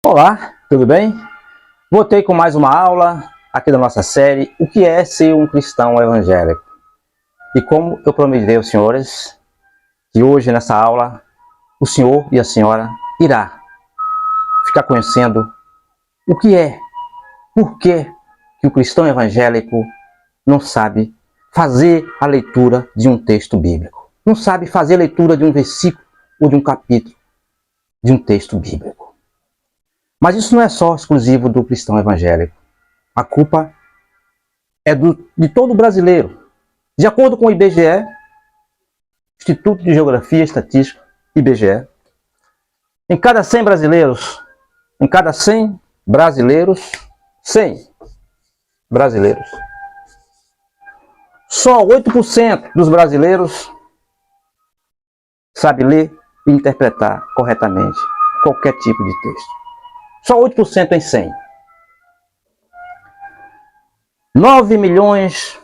Olá, tudo bem? Voltei com mais uma aula aqui da nossa série O que é ser um cristão evangélico? E como eu prometi aos senhores, que hoje nessa aula o senhor e a senhora irá ficar conhecendo o que é, por que o cristão evangélico não sabe fazer a leitura de um texto bíblico, não sabe fazer a leitura de um versículo ou de um capítulo de um texto bíblico. Mas isso não é só exclusivo do cristão evangélico. A culpa é de todo brasileiro. De acordo com o IBGE, Instituto de Geografia e Estatística, IBGE, em cada 100 brasileiros, 100 brasileiros, só 8% dos brasileiros sabe ler e interpretar corretamente qualquer tipo de texto. Só 8% em 100. 9 milhões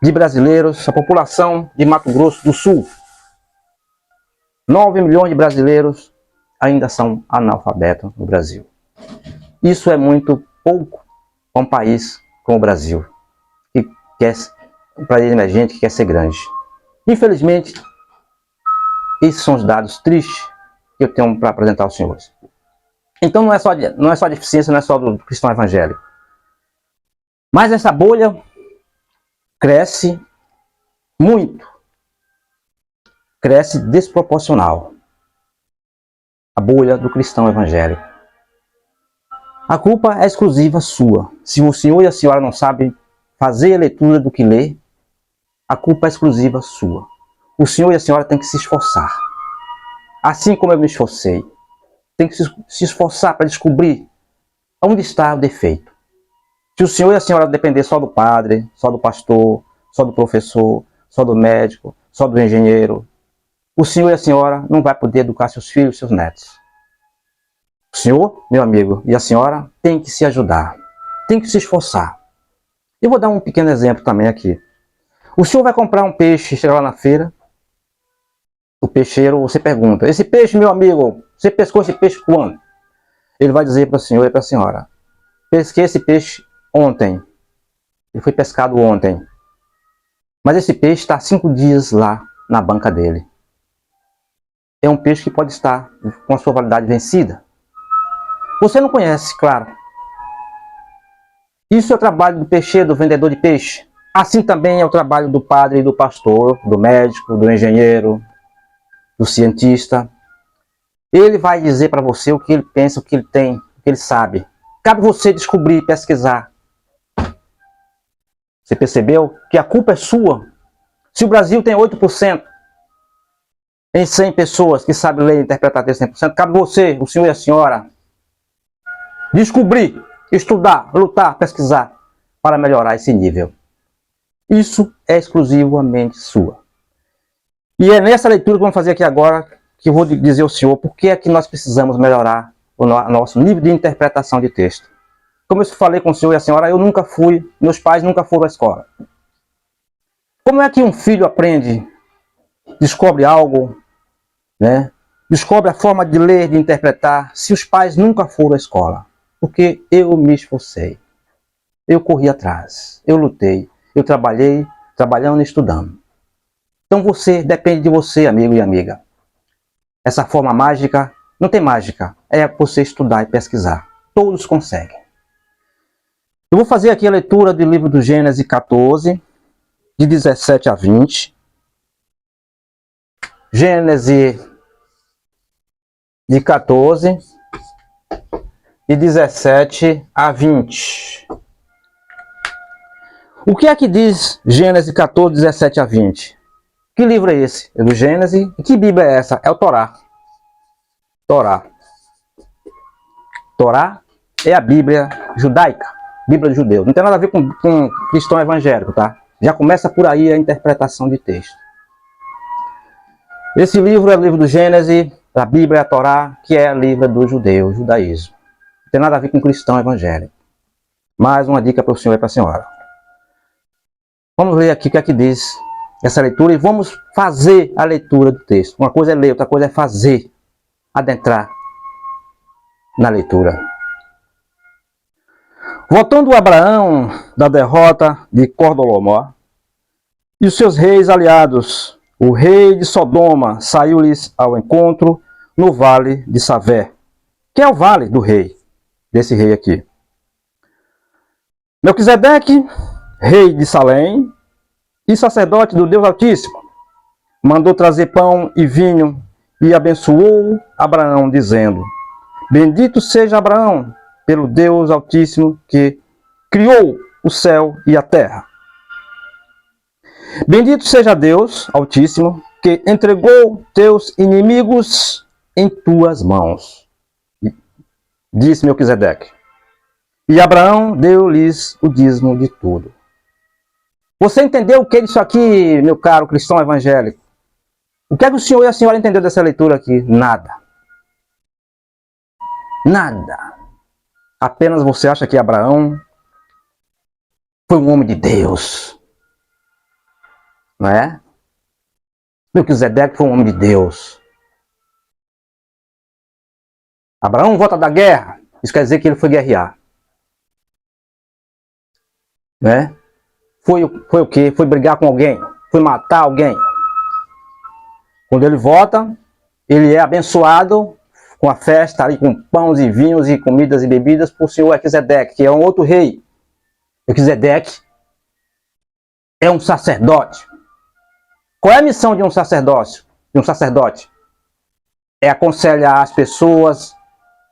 de brasileiros, a população de Mato Grosso do Sul, 9 milhões de brasileiros ainda são analfabetos no Brasil. Isso é muito pouco para um país como o Brasil, que quer, um país emergente que quer ser grande. Infelizmente, esses são os dados tristes que eu tenho para apresentar aos senhores. Então não é só deficiência, não é só do cristão evangélico. Mas essa bolha cresce muito, cresce desproporcional. A bolha do cristão evangélico. A culpa é exclusiva sua. Se o senhor e a senhora não sabem fazer a leitura do que lê, a culpa é exclusiva sua. O senhor e a senhora têm que se esforçar. Assim como eu me esforcei. Tem que se esforçar para descobrir onde está o defeito. Se o senhor e a senhora depender só do padre, só do pastor, só do professor, só do médico, só do engenheiro, o senhor e a senhora não vai poder educar seus filhos e seus netos. O senhor, meu amigo, e a senhora tem que se ajudar, tem que se esforçar. Eu vou dar um pequeno exemplo também aqui. O senhor vai comprar um peixe, chega lá na feira, o peixeiro, você pergunta, esse peixe, meu amigo, você pescou esse peixe quando? Ele vai dizer para o senhor e para a senhora, pesquei esse peixe ontem, ele foi pescado ontem, mas esse peixe está 5 dias lá na banca dele. É um peixe que pode estar com a sua validade vencida. Você não conhece, claro. Isso é o trabalho do peixeiro, do vendedor de peixe. Assim também é o trabalho do padre e do pastor, do médico, do engenheiro, do cientista. Ele vai dizer para você o que ele pensa, o que ele tem, o que ele sabe. Cabe você descobrir, pesquisar. Você percebeu que a culpa é sua? Se o Brasil tem 8% em 100 pessoas que sabem ler e interpretar texto 100%, cabe você, o senhor e a senhora, descobrir, estudar, lutar, pesquisar para melhorar esse nível. Isso é exclusivamente sua. E é nessa leitura que vamos fazer aqui agora que eu vou dizer ao senhor por que é que nós precisamos melhorar o nosso nível de interpretação de texto. Como eu falei com o senhor e a senhora, eu nunca fui, meus pais nunca foram à escola. Como é que um filho aprende, descobre algo, né? Descobre a forma de ler, de interpretar, se os pais nunca foram à escola? Porque eu me esforcei, eu corri atrás, eu lutei, eu trabalhei, trabalhando e estudando. Então depende de você, amigo e amiga. Essa forma mágica, não tem mágica, é você estudar e pesquisar. Todos conseguem. Eu vou fazer aqui a leitura do livro do Gênesis 14, de 17 a 20. Gênesis de 14, de 17 a 20. O que é que diz Gênesis 14, 17 a 20? Que livro é esse? É do Gênesis. E que Bíblia é essa? É o Torá. Torá. Torá é a Bíblia judaica. Bíblia de judeu. Não tem nada a ver com cristão evangélico, tá? Já começa por aí a interpretação de texto. Esse livro é o livro do Gênesis, a Bíblia é a Torá, que é a livro do judeu, judaísmo. Não tem nada a ver com cristão evangélico. Mais uma dica para o senhor e para a senhora. Vamos ler aqui o que é que diz essa leitura e vamos fazer a leitura do texto. Uma coisa é ler, outra coisa é fazer, adentrar na leitura. Voltando Abraão da derrota de Cordolomó, e os seus reis aliados, o rei de Sodoma saiu-lhes ao encontro no vale de Savé, que é o vale do rei, desse rei aqui. Melquisedeque, rei de Salém e sacerdote do Deus Altíssimo, mandou trazer pão e vinho e abençoou Abraão, dizendo: Bendito seja Abraão pelo Deus Altíssimo que criou o céu e a terra. Bendito seja Deus Altíssimo que entregou teus inimigos em tuas mãos, disse Melquisedeque. E Abraão deu-lhes o dízimo de tudo. Você entendeu o que é isso aqui, meu caro cristão evangélico? O que é que o senhor e a senhora entenderam dessa leitura aqui? Nada. Nada. Apenas você acha que Abraão foi um homem de Deus. Não é? Melquisedeque foi um homem de Deus. Abraão volta da guerra. Isso quer dizer que ele foi guerrear. Né? Foi o quê? Foi brigar com alguém. Foi matar alguém. Quando ele volta, ele é abençoado com a festa ali, com pães e vinhos e comidas e bebidas por senhor Melquisedeque, que é um outro rei. Melquisedeque é um sacerdote. Qual é a missão de um sacerdócio? De um sacerdote? É aconselhar as pessoas,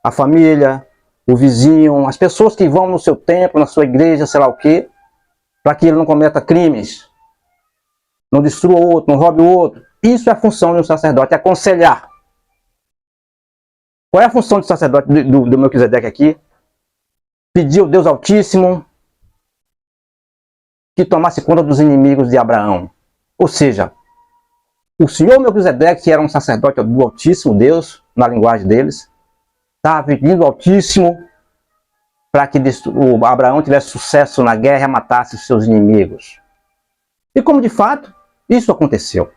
a família, o vizinho, as pessoas que vão no seu templo, na sua igreja, sei lá o quê, para que ele não cometa crimes, não destrua o outro, não roube o outro. Isso é a função de um sacerdote, é aconselhar. Qual é a função do sacerdote do Melquisedeque aqui? Pedir ao Deus Altíssimo que tomasse conta dos inimigos de Abraão. Ou seja, o senhor Melquisedeque, que era um sacerdote do Altíssimo Deus, na linguagem deles, estava pedindo ao Altíssimo para que o Abraão tivesse sucesso na guerra e matasse os seus inimigos. E como de fato, isso aconteceu.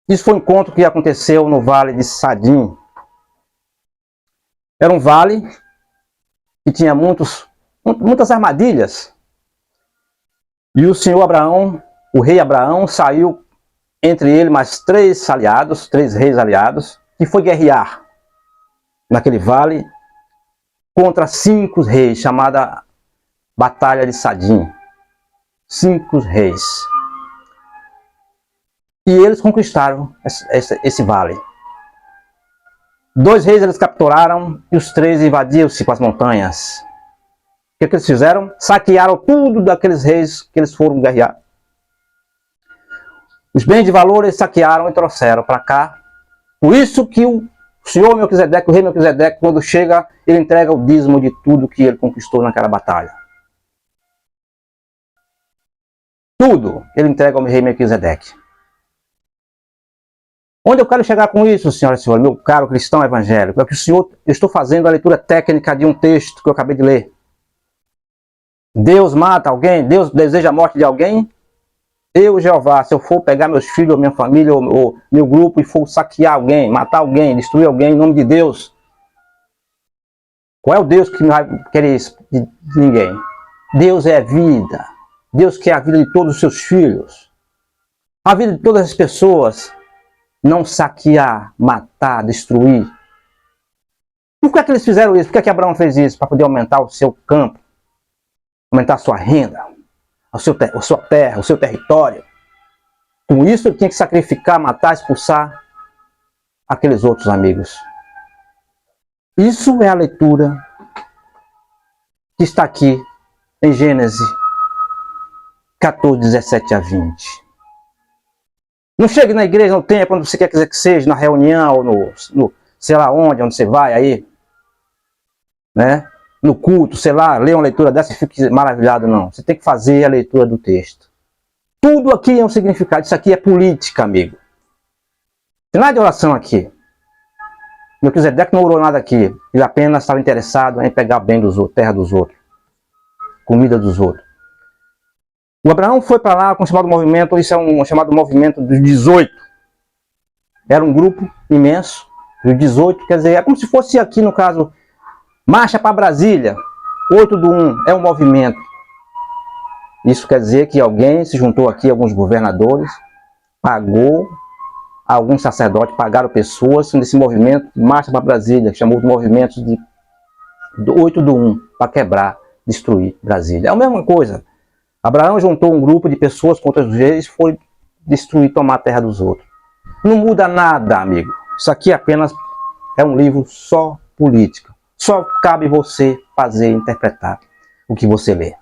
Isso foi um encontro que aconteceu no vale de Sadim. Era um vale que tinha muitas armadilhas. E o senhor Abraão, o rei Abraão, saiu entre ele mais três reis aliados, que foi guerrear naquele vale contra 5 reis, chamada Batalha de Sadim. 5 reis. E eles conquistaram esse vale. 2 reis eles capturaram e os 3 invadiram-se com as montanhas. O que eles fizeram? Saquearam tudo daqueles reis que eles foram guerrear. Os bens de valor eles saquearam e trouxeram para cá. Por isso que o senhor Melquisedeque, o rei Melquisedeque, quando chega, ele entrega o dízimo de tudo que ele conquistou naquela batalha. Tudo ele entrega ao rei Melquisedeque. Onde eu quero chegar com isso, senhoras e senhores, meu caro cristão evangélico? É que eu estou fazendo a leitura técnica de um texto que eu acabei de ler. Deus mata alguém? Deus deseja a morte de alguém? Eu, Jeová, se eu for pegar meus filhos, minha família, ou meu grupo e for saquear alguém, matar alguém, destruir alguém em nome de Deus, qual é o Deus que não vai querer isso de ninguém? Deus é a vida. Deus quer a vida de todos os seus filhos. A vida de todas as pessoas. Não saquear, matar, destruir. Por que eles fizeram isso? Por que Abraão fez isso? Para poder aumentar o seu campo, aumentar a sua renda, a sua terra, o seu território. Com isso ele tinha que sacrificar, matar, expulsar aqueles outros amigos. Isso é a leitura que está aqui em Gênesis 14, 17 a 20. Não chegue na igreja, no templo, onde você quer que seja, na reunião, ou no sei lá onde você vai aí, né? No culto, sei lá, lê uma leitura dessa e fique maravilhado, não. Você tem que fazer a leitura do texto. Tudo aqui é um significado, isso aqui é política, amigo. Não tem nada de oração aqui. Melquisedeque não orou nada aqui, ele apenas estava interessado em pegar bem dos outros, terra dos outros, comida dos outros. O Abraão foi para lá com o chamado movimento, isso é um chamado movimento dos 18. Era um grupo imenso, E o 18, quer dizer, é como se fosse aqui no caso, Marcha para Brasília, 8/1, é um movimento. Isso quer dizer que alguém se juntou aqui, alguns governadores, pagou, alguns sacerdotes pagaram pessoas nesse movimento, Marcha para Brasília, que chamou de movimento de 8/1, para quebrar, destruir Brasília. É a mesma coisa. Abraão juntou um grupo de pessoas contra os reis, foi destruir, tomar a terra dos outros. Não muda nada, amigo. Isso aqui apenas é um livro só política. Só cabe você fazer, interpretar o que você lê.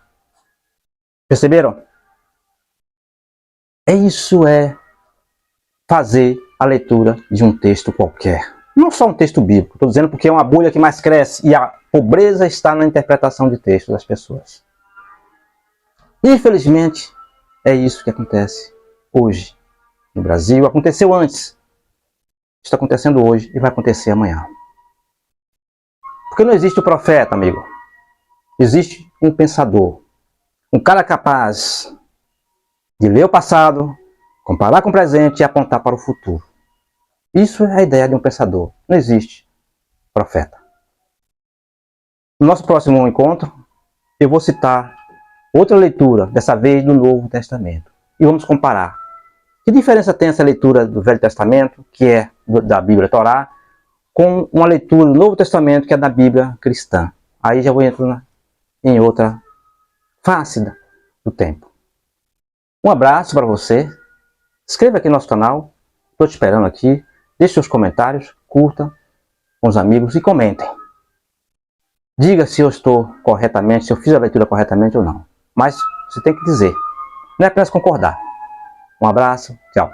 Perceberam? Isso é fazer a leitura de um texto qualquer. Não só um texto bíblico. Estou dizendo porque é uma bolha que mais cresce e a pobreza está na interpretação de textos das pessoas. Infelizmente, é isso que acontece hoje no Brasil. Aconteceu antes. Está acontecendo hoje e vai acontecer amanhã. Porque não existe o profeta, amigo. Existe um pensador. Um cara capaz de ler o passado, comparar com o presente e apontar para o futuro. Isso é a ideia de um pensador. Não existe profeta. No nosso próximo encontro, eu vou citar outra leitura, dessa vez do Novo Testamento. E vamos comparar. Que diferença tem essa leitura do Velho Testamento, que é da Bíblia Torá, com uma leitura do Novo Testamento, que é da Bíblia cristã? Aí já vou entrar em outra face do tempo. Um abraço para você. Inscreva aqui no nosso canal. Estou te esperando aqui. Deixe seus comentários, curta com os amigos e comentem. Diga se eu estou corretamente, se eu fiz a leitura corretamente ou não. Mas você tem que dizer. Não é apenas concordar. Um abraço, tchau.